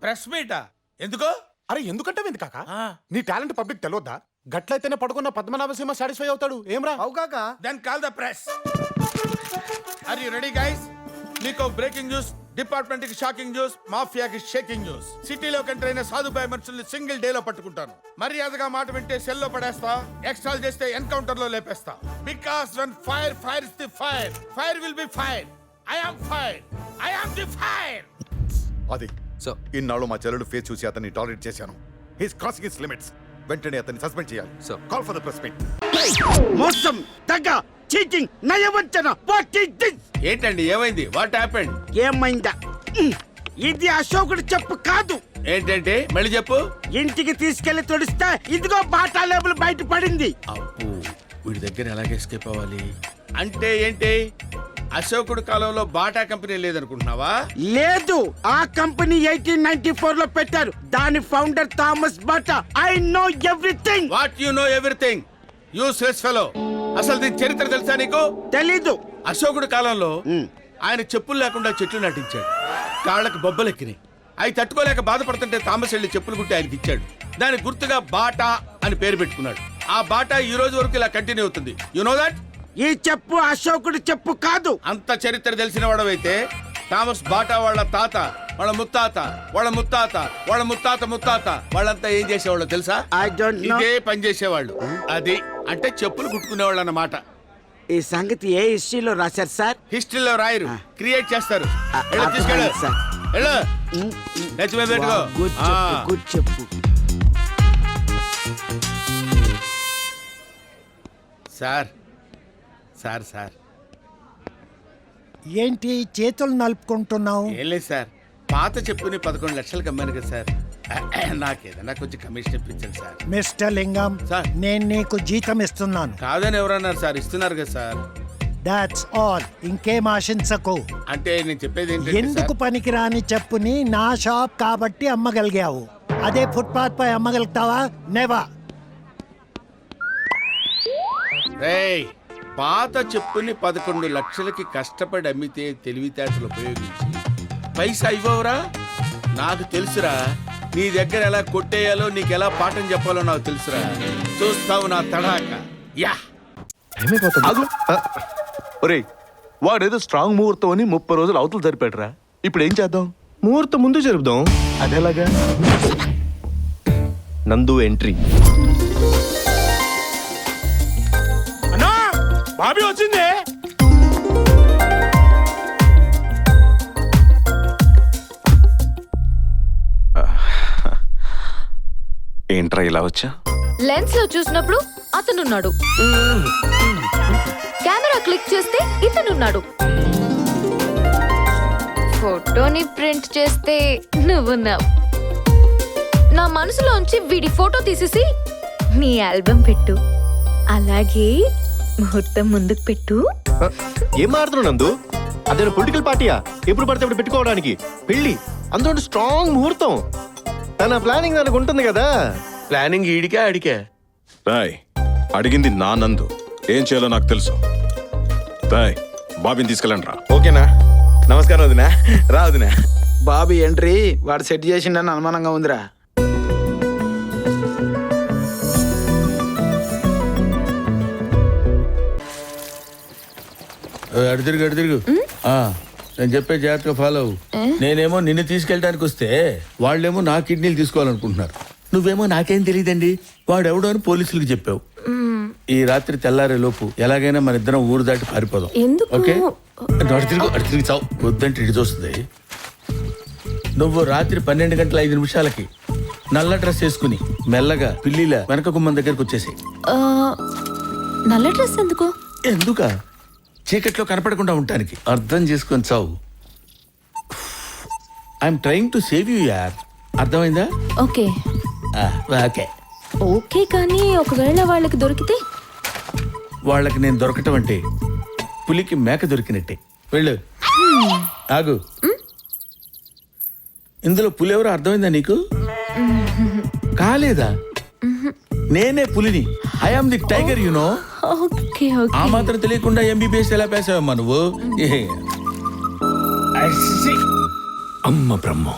Press meetha? ఎందుకు? అరే ఎందుకంటే ఎందుకు కాక నీ టాలెంట్ పబ్లిక్ తెలియద్దా? గట్లయితేనే పడుకున్న పద్మనాభసింహ సాటిస్ఫై అవుతాడు. ఏమ్రా? అవు కాక then call the press. Are you ready guys? మీకు బ్రేకింగ్ న్యూస్, డిపార్ట్మెంట్ కి షాకింగ్ న్యూస్, మాఫియాకి షేకింగ్ న్యూస్. సిటీలోకి ఎంటర్ అయిన సాధుబాయి మనుషుల్ని సింగిల్ డే లో పట్టుకుంటాను. మర్యాదగా మాట వింటే సెల్లో పడేస్తా, ఎక్స్ట్రాల్ చేస్తే ఎన్కౌంటర్ లో లేపేస్తా. Because when fire is the fire will be fire. I am the fire. అది ఇన్నాళ్ళు మా చెల్లెలు ఫేస్ చూసి అతన్ని టాలరేట్ చేశాను. He's crossing his limits. వెంటనే అతన్ని సస్పెండ్ చేయాలి. Call for the press meet. మోసం, దగ, చీటింగ్, నయవంచన. What is this? ఏంటండి ఏమైంది? What happened? ఏమైందా? ఇది అశోకుడు చెప్పు కాదు. ఏంటంటే మళ్ళీ చెప్పు. ఇంటికి తీసుకెళ్లి తొడిస్తే ఇదిగో బాటా లేబుల్ బయట పడింది. అప్పు, వీడి దగ్గర ఎలాగ ఎస్కేప్ అవ్వాలి? అంటే ఏంటి? అశోకుడు కాలంలో బాటా కంపెనీ లేదనుకుంటున్నావా? లేదు, ఆ కంపెనీ 1894 లో పెట్టారు. దాని founder Thomas Bata. I know everything. What you know everything? Useless fellow. అసలు దీని చరిత్ర తెలుసా నీకు? తెలీదు. అశోకుడు కాలంలో ఆయన చెప్పులు లేకుండా చెట్లు నాటించాడు. కాళ్ళకు బొబ్బలెక్కినాయి. అవి తట్టుకోలేక బాధపడుతుంటే థామస్ వెళ్ళి చెప్పులు కుట్టి ఆయనకి ఇచ్చాడు. దానికి గుర్తుగా బాటా అని పేరు పెట్టుకున్నాడు. ఆ బాటా ఈ రోజు వరకు ఇలా కంటిన్యూ అవుతుంది. You know that? ఈ చెప్పు అశోకుడు చెప్పు కాదు. అంత చరిత్ర తెలిసిన వాడవైతే థామస్ బాటా వాళ్ళ తాత, వాళ్ళ ముత్తాత, వాళ్ళ ముత్తాత, వాళ్ళ ముత్తాత ముత్తాత వాళ్ళంతా ఏం చేసేవాళ్ళు తెలుసా? I don't know. ఇదే పని చేసేవాళ్ళు. అది అంటే చెప్పులు కుట్టుకునేవాళ్ళు అన్నమాట. ఈ సంగతి ఏ హిస్టరీలో రాశారు సార్? హిస్టరీలో రాయరు, క్రియేట్ చేస్తారు. వెళ్ళు, అర్థమైంది తీసుకెళ్ళు. సార్. వెళ్ళు. నెత్తి మీద పెట్టుకో. గుడ్ చెప్పు, గుడ్ చెప్పు. సార్ సార్ సార్ ఏంటి చేతులు నలుపుకుంటున్నావు? ఏం లేదు సార్, పాత చెప్పుని 11 లక్షలకు అమ్మాను కదా సార్. నాకేదన్నా కొంచెం కమిషన్ ఇప్పించండి సార్. మిస్టర్ లింగం, సార్. నేను నీకు జీతం ఇస్తున్నాను. కాదని ఎవరన్నారు సార్? ఇస్తున్నారు కదా సార్. That's all. ఇంకేం ఆశించకు. అంటే నేను చెప్పేది ఏంటంటే ఎందుకు సార్, పనికిరాని చెప్పుని నా షాప్ కాబట్టి అమ్మగలిగావు. అదే ఫుట్పాత్ పై అమ్మగలుగుతావా? నెవర్. రేయ్, పాత చెప్పుని 11 లక్షలకి కష్టపడి అమ్మితే తెలివితేటలు ఉపయోగించి పైసా ఇవ్వవురా? నాకు తెలుసురా, నీ దగ్గర ఎలా కొట్టేయాలో, నీకు ఎలా పాఠం చెప్పాలో నాకు తెలుసురా. చూస్తావు నా తడాక. యా ఒరే, వాడేదో స్ట్రాంగ్ ముహూర్తం అని 30 రోజులు అవతలు జరిపాడురా. ఇప్పుడు ఏం చేద్దాం? ముహూర్తం ముందు జరుపుదాం. అదేలాగా? నందు ఎంట్రీ. అన్నా బాబీ వచ్చింది. ఏంట్రా ఇలా వచ్చా? లెన్స్ లో చూసినప్పుడు అతనున్నాడు, కెమెరా క్లిక్ చేస్తే ఇతనున్నాడు, ఫోటోని ప్రింట్ చేస్తే నువ్వున్నావు. నా మనసులోంచి వీడి ఫోటో తీసేసి నీ ఆల్బమ్ పెట్టు, అలాగే ముహూర్తం ముందుకు పెట్టు. ఏం మారుతున్నావు నందు? అదే పొలిటికల్ పార్టీయా? ఎప్పుడు పడితే అప్పుడు పెట్టుకోవడానికి? పెళ్లి అందులో స్ట్రాంగ్ ముహూర్తం. తన ప్లానింగ్ దానికి ఉంటుంది కదా. ప్లానింగ్ ఈడికే అడికే. రాయ్, అడిగింది నా నందు. ఏం చేయాలో నాకు తెలుసు. రాయ్, బాబీని తీసుకెళ్ళండి రా. ఓకేనా? నమస్కారం వదినా. రా వదినా. బాబీ ఎంట్రీ వాడు సెట్ చేసిండని అనుమానంగా ఉందిరా. అడుగు. నేను చెప్పే జాగ్రత్తగా ఫాలో అవ్వు. నేనేమో నిన్ను తీసుకెళ్ళడానికి వస్తే వాళ్ళేమో నా కిడ్నీలు తీసుకోవాలనుకుంటున్నారు. నువ్వేమో నాకేం తెలియదండి, వాడెవడో అని పోలీసులకు చెప్పావు. ఈ రాత్రి తెల్లారే లోపు ఎలాగైనా మన ఇద్దరం ఊరు దాటి పారిపోదాం. ఓకే? అటు తిరిగి చావు. వద్దంటే ఇటు చూస్తుంది. నువ్వు రాత్రి 12:05 నల్ల డ్రెస్ వేసుకుని మెల్లగా పిల్లిలా వెనక గుమ్మం దగ్గరకు వచ్చేసాయి. నల్ల డ్రెస్ ఎందుకు? ఎందుకా? చీకట్లో కనపడకుండా ఉండటానికి. అర్థం చేసుకొని చావు. I'm trying to save you యార్. అర్థమైందా? Okay okay. ఓకే, కానీ ఒకవేళ వాళ్ళకి దొరికితే? వాళ్ళకి నేను దొరకటం అంటే పులికి మేక దొరికినట్టే. వెళ్ళు. ఆగు. ఇందులో పులి ఎవరో అర్థమైందా నీకు? కాలేదా? నేనే పులిని. I am the tiger, you know. Okay ఆ మాత్రం తెలియకుండా ఎంబీబీఎస్ ఎలా పేసావమ్మా నువ్వు? అమ్మ బ్రహ్మం,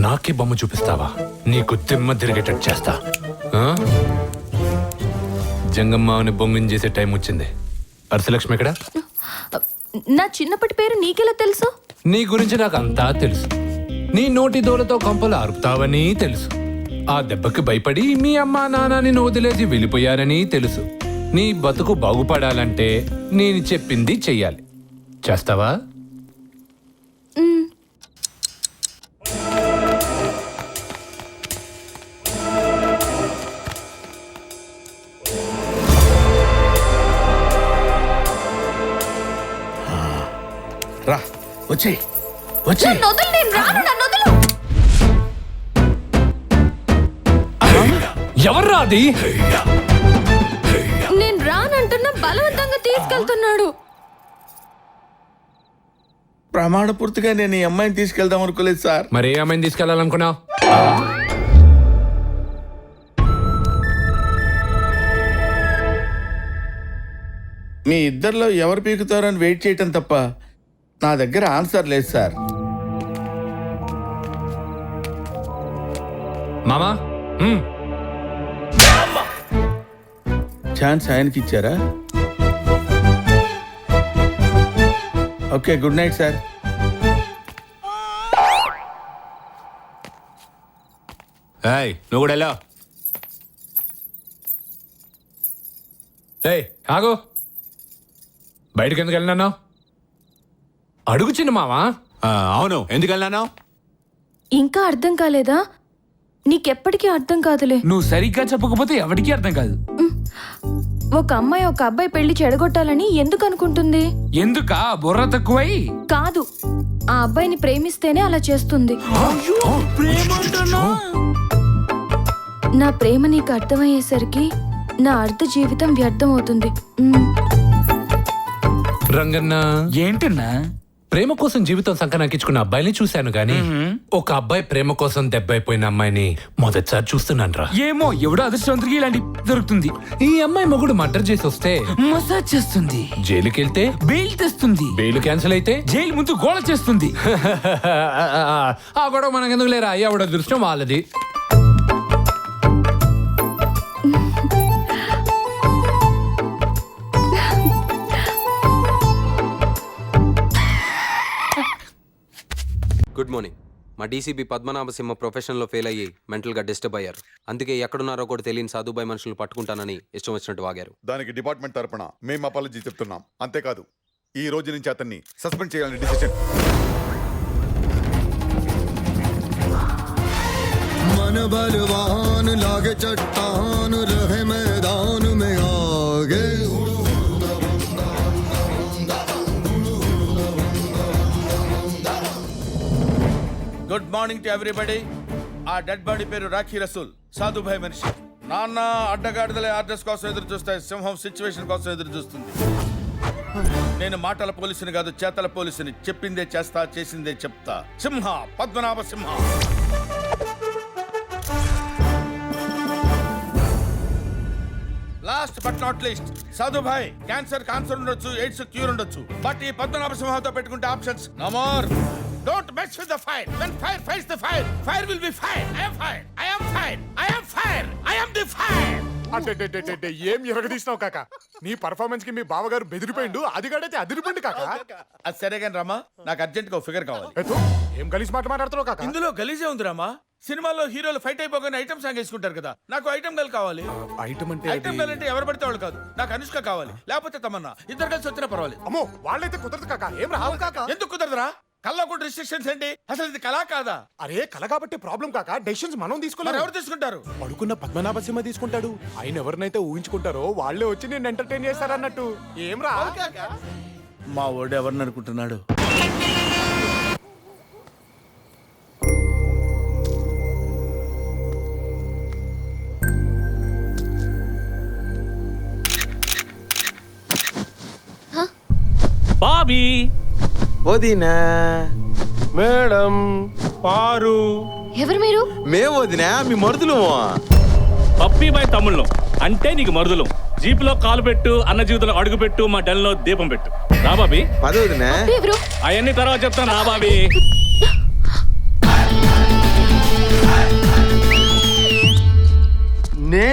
నాకే బొమ్మ చూపిస్తావా? నీకు దిమ్మ తిరిగేటట్టు చేస్తా. ఆ? జంగమ్మ అని బొమ్మని చేసే టైం వచ్చింది. అర్సలక్ష్మి ఎక్కడ? నా చిన్నప్పటి పేరు నీకెలా తెలుసు? నీ గురించి నాకు అంతా తెలుసు. నీ నోటి దూలతో కంపలు అరుపుతావని తెలుసు. ఆ దెబ్బకి భయపడి మీ అమ్మా నాన్నని వదిలేసి వెళ్ళిపోయారని తెలుసు. నీ బతుకు బాగుపడాలంటే నేను చెప్పింది చెయ్యాలి. చేస్తావా? రా వచ్చే వచ్చే. నన్ను వదిలు, నేను రాను, నన్ను వదిలు. ఎవర్రా అది? నేను రానంటున్నా బలవంతంగా తీసుకెళ్తున్నాడు. ప్రమాణపూర్తిగా నేను ఈ అమ్మాయిని తీసుకెళ్దాం అనుకోలేదు సార్. మరి ఏ అమ్మాయిని తీసుకెళ్లాలనుకున్నావు? మీ ఇద్దరిలో ఎవరు పీకుతారో అని వెయిట్ చేయటం తప్ప నా దగ్గర ఆన్సర్ లేదు సార్. మామా, ఛాన్స్ ఆయనకి ఇచ్చారా? Okay, good night sir. ఏయ్, నువ్వు కూడా వెళ్ళావు. ఏయ్, ఆగు. బయటకు ఎందుకు వెళ్ళినావు? అడుగు చిన్న మావా. అవును, ఎందుకు వెళ్ళాను? ఇంకా అర్థం కాలేదా? నీకెప్పటికీ అర్థం కాదులే. నువ్వు సరిగ్గా చెప్పకపోతే ఎవరికీ అర్థం కాదు. ఒక అమ్మాయి ఒక అబ్బాయి పెళ్లి చెడగొట్టాలని ఎందుకు అనుకుంటుంది? ఎందుకా? బుర్ర తక్కువై కాదు, ఆ అబ్బాయిని ప్రేమిస్తేనే అలా చేస్తుంది. నా ప్రేమ నీకు అర్థమయ్యేసరికి నా అర్ధ జీవితం వ్యర్థం అవుతుంది. రంగన్న, ఏంటన్నా? ప్రేమ కోసం జీవితం సంకనాకించుకున్న అబ్బాయిని చూశాను గాని ఒక అబ్బాయి ప్రేమ కోసం దెబ్బైపోయిన అమ్మాయిని మొదటిసారి చూస్తున్నాను రా. ఏమో, ఎవడో అదృష్టవంతుడికి ఇలాంటి దొరుకుతుంది. ఈ అమ్మాయి మొగుడు మర్డర్ చేసి వస్తే మసాజ్ చేస్తుంది, జైలుకి వెళ్తే బెయిల్ తెస్తుంది, బెయిల్ క్యాన్సిల్ అయితే జైలు ముందు గోళ చేస్తుంది. ఆ గొడవ మనకెందుకు లేరా? ఎవడ దృష్టం వాళ్ళది. Good morning. మా డీసీపీ పద్మనాభసింహ ప్రొఫెషన్లో ఫెయిల్ అయ్యి మెంటల్గా డిస్టర్బ్ అయ్యారు. అందుకే ఎక్కడున్నారో కూడా తెలియని సాధుబాయి మనుషులు పట్టుకుంటానని ఇష్టం వచ్చినట్టు వాగారు. దానికి డిపార్ట్మెంట్ తరపున మేము అపాలజీ చెప్తున్నాం. అంతేకాదు, ఈ రోజు నుంచి అతన్ని సస్పెండ్ చేయాలని డిసిషన్. मन बलवान लागे चट्टान रहे मैदान में आगे. Good morning to everybody. ఆ డెడ్ బాడీ పేరు రాఖీ రసూల్, సాధుభాయ్ మనిషి. నాన్న అడ్డగాడిదలే ఆర్డర్స్ కోసం ఎదురు చూస్తాయి, సింహం సిచ్యువేషన్ కోసం ఎదురు చూస్తుంది. నేను మాటల పోలీసుని కాదు, చేతల పోలీసుని. చెప్పిందే చేస్తా, చేసిందే చెప్తా. Simha, Padmanabha Simha. Last but not least, Sadhubhai cancer ఉండొచ్చు, ఎయిడ్స్ క్యూర్ ఉండొచ్చు, బట్ ఈ పద్మనాభ సింహంతో పెట్టుకుంటే options no more. Don't mess with the fire. When fire fights the fire, fire will be fire. I am fire. I am fire. I am fire. I am the fire. అంటే ఏం ఎరగదీసినావు కాక? నీ performance కి మీ బావగారు బెదిరిపోయిండు, అది గడైతే అదిరిపోయింది కాక. అది సరే కానీ రామా, నాకు అర్జెంట్ గా ఫిగర్ కావాలి. ఏం గలీజ్ మాట మాట్లాడుతున్నావు కాక? ఇందులో గలీజే ఉంది రామా. సినిమాల్లో హీరోలు ఫైట్ అయిపోగానే ఐటమ్ సాంగ్ వేసుకుంటారు కదా, నాకు ఐటమ్ గల్ కావాలి. ఐటమ్ అంటే ఐటమ్ గల్ అంటే ఎవరు పడితే వాళ్ళు కాదు. నాకు అనుష్క కావాలి, లేకపోతే తమన్నా. ఇద్దరు కలిసి వచ్చినా పర్వాలేదు. అమ్మో, వాళ్ళైతే కుదరదు కాక. ఏం రావు కాక? ఎందుకు కుదరదురా? కళ్ళ కూడా రిస్ట్రిక్షన్స్ ఏంటి? అసలు ఇది కళా కాదా? అరే, కళ కాబట్టి ప్రాబ్లం కాక. డెసిషన్స్ మనం తీసుకోవాలి. ఎవరు తీసుకుంటారు? పడుకున్న పద్మనాభ సింహ తీసుకుంటాడు. ఆయన ఎవరినైతే ఊహించుకుంటారో వాళ్ళే వచ్చి నేను ఎంటర్టైన్ చేస్తారన్నట్టు. ఏం రా? మా ఓడు ఎవరిని అనుకుంటున్నాడు? బాబీ, వదినా, మేడం, పారు. ఎవరు మీరు? మేము వదినా, మీ మరుదులు. పప్పీబాయ్ తమ్ముళ్ళం అంటే నీకు మరుదులం. జీపులో కాలు పెట్టు, అన్న జీవితంలో అడుగు పెట్టు, మా డెల్లో దీపం పెట్టు. రా బాబీ. పది వదినా. ఎవరు? అవన్నీ తర్వాత చెప్తాను. రా బాబీ.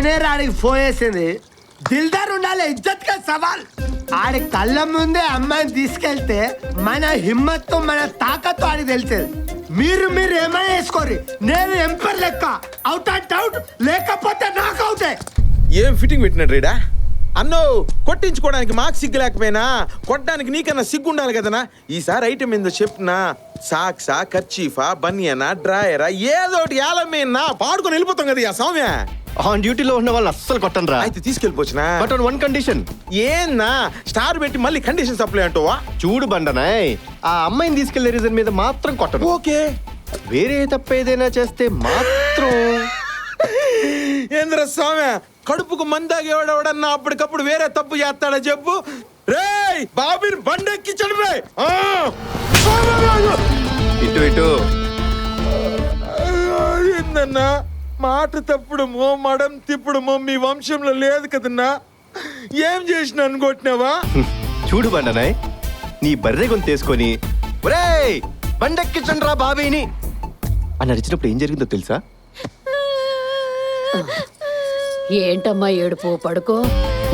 నేనే రాడికి ఫోన్ చేసింది. దిల్దార్ ఉండాలి, ఇజ్జత్ కా సవాల్. ఆడి కళ్ళ ముందే అమ్మాయిని తీసుకెళ్తే మన హిమ్మత్తు మన తాకత్తు ఆడికి తెలిసేది. మీరు ఏమైనా వేసుకోరి, నేను ఎంపర్ లెక్క అవుట్ అండ్ అవుట్, లేకపోతే నాకు అవుతే. ఏం ఫిట్టింగ్ పెట్టినట్టు రీడా అన్నో, కొట్టించుకోవడానికి మాకు సిగ్గు లేకపోయినా కొట్టడానికి నీకన్నా సిగ్గు ఉండాలి కదనా. ఈసారి ఐటమ్ ఏందో చెప్పినా, సాక్సా, కర్చీఫా, బనియనా, డ్రాయరా, ఏదోటి ఏలమేనా పాడుకొని వెళ్ళిపోతాం కదా. ఆ సౌమ్య ఆన్ డ్యూటీలో ఉన్న వాళ్ళు అస్సలు కొట్టనరా. అయితే తీసుకెళ్ళిపోవచ్చునా, బట్ ఆన్ వన్ కండిషన్. ఏంనా స్టార్ పెట్టి మళ్ళీ కండిషన్ సప్లై అంటావా? చూడు బండనాయ్, ఆ అమ్మాయిని తీసుకెళ్లే రీజన్ మీద మాత్రం కొట్టను. ఓకే, వేరే తప్ప ఏదైనా చేస్తే మాత్రం. ఏంద్ర స్వామి, కడుపుకు మందాగేవాడెవడన్నా అప్పటికప్పుడు వేరే తప్పు చేస్తాడా చెప్పు. రేయ్ బాబీని బండెక్కి చడిపోయి ఇటు ఏందన్నా మాట తప్పుడుమో మడం తిప్పుడుమో మీ వంశంలో లేదు కదన్నా. ఏం చేసిన అనుకుంటున్నావా? చూడు బండనాయ్, నీ బర్రె గొంతు తీసుకొని ఒరేయ్ బండెక్కించండి రా బాబీని అని అరిచినప్పుడు ఏం జరిగిందో తెలుసా? ఏంటమ్మా ఏడుపు, పడుకో.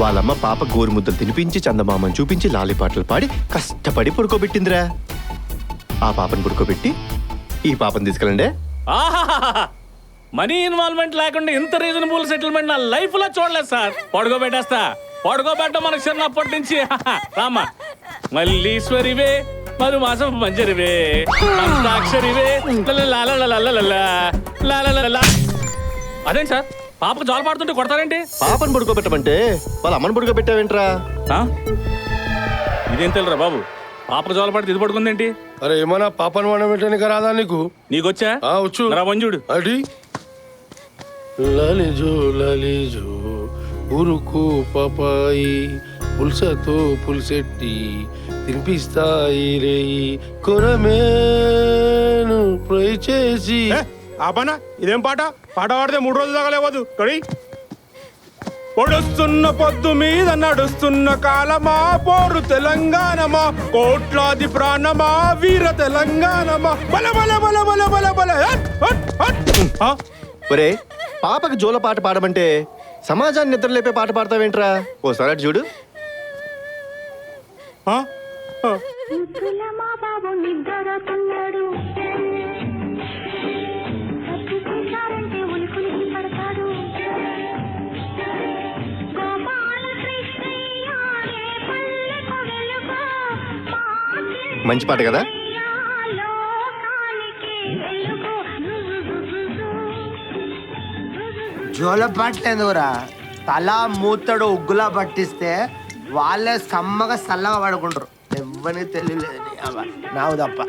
వాళ్ళమ్మ పాప గోరు ముద్దలు తినిపించి చందమామని చూపించి లాలిపాటలు పాడి కష్టపడి పడుకోబెట్టిందిరా. ఆ పాపని పడుకోబెట్టి ఈ పాపని తీసుకెళ్ళండి. మనీ ఇన్వాల్వ్మెంట్ లేకుండా ఇంత రీజనబుల్ సెటిల్మెంట్ నా లైఫ్ లో చూడలేదు సార్. పడుకోబెట్టేస్తా, పడుకోబెట్ట మనకు చిన్నప్పటి నుంచి. రామా మల్లీశ్వరివే, మధుమాసం మంజరివే, అంతాక్షరివే, అదేంటి సార్ పాపకు జోల పాడుతుంటే కొడతారేంటి? పాపని పడుకోబెట్టమంటే వాళ్ళ అమ్మని పడుకోబెట్టావేంట్రా? ఇదేం తెలురా బాబు, పాపకు జోల పాడితే ఇది పడుకుందేంటి? అరే ఏమన్నా పాపను వండబెట్టడానికి రాదా నీకు? నీకొచ్చా? వచ్చు. మంజుడు అడి లలిజో లలిజో ఉరుకు పాపాయి పుల్సతో పుల్సెట్టి తినిపిస్తాయి రేయి కొరమేను ఫ్రై చేసి. ఆపనా, ఇదేం పాట? పాట పాడితే 3 రోజులు దాకా లేవదు. కడి పొడుస్తున్న పొద్దు మీద నడుస్తున్న కాలమా, పోరు తెలంగాణమా, కోట్లాది ప్రాణమా, వీర తెలంగాణమా, బల బల బల బల బల బల. ఒరే పాపకి జోల పాట పాడమంటే సమాజాన్ని నిద్రలేపే పాట పాడతావేంట్రా? ఓసారి అటు చూడు. మంచి పాట కదా. జోల పట్టలేదురా, తల మూతడు ఉగ్గులా పట్టిస్తే వాళ్ళే సమ్మగా సల్లగా పడుకుంటారు. ఎవ్వని తెలియలేదు నాకు తప్ప.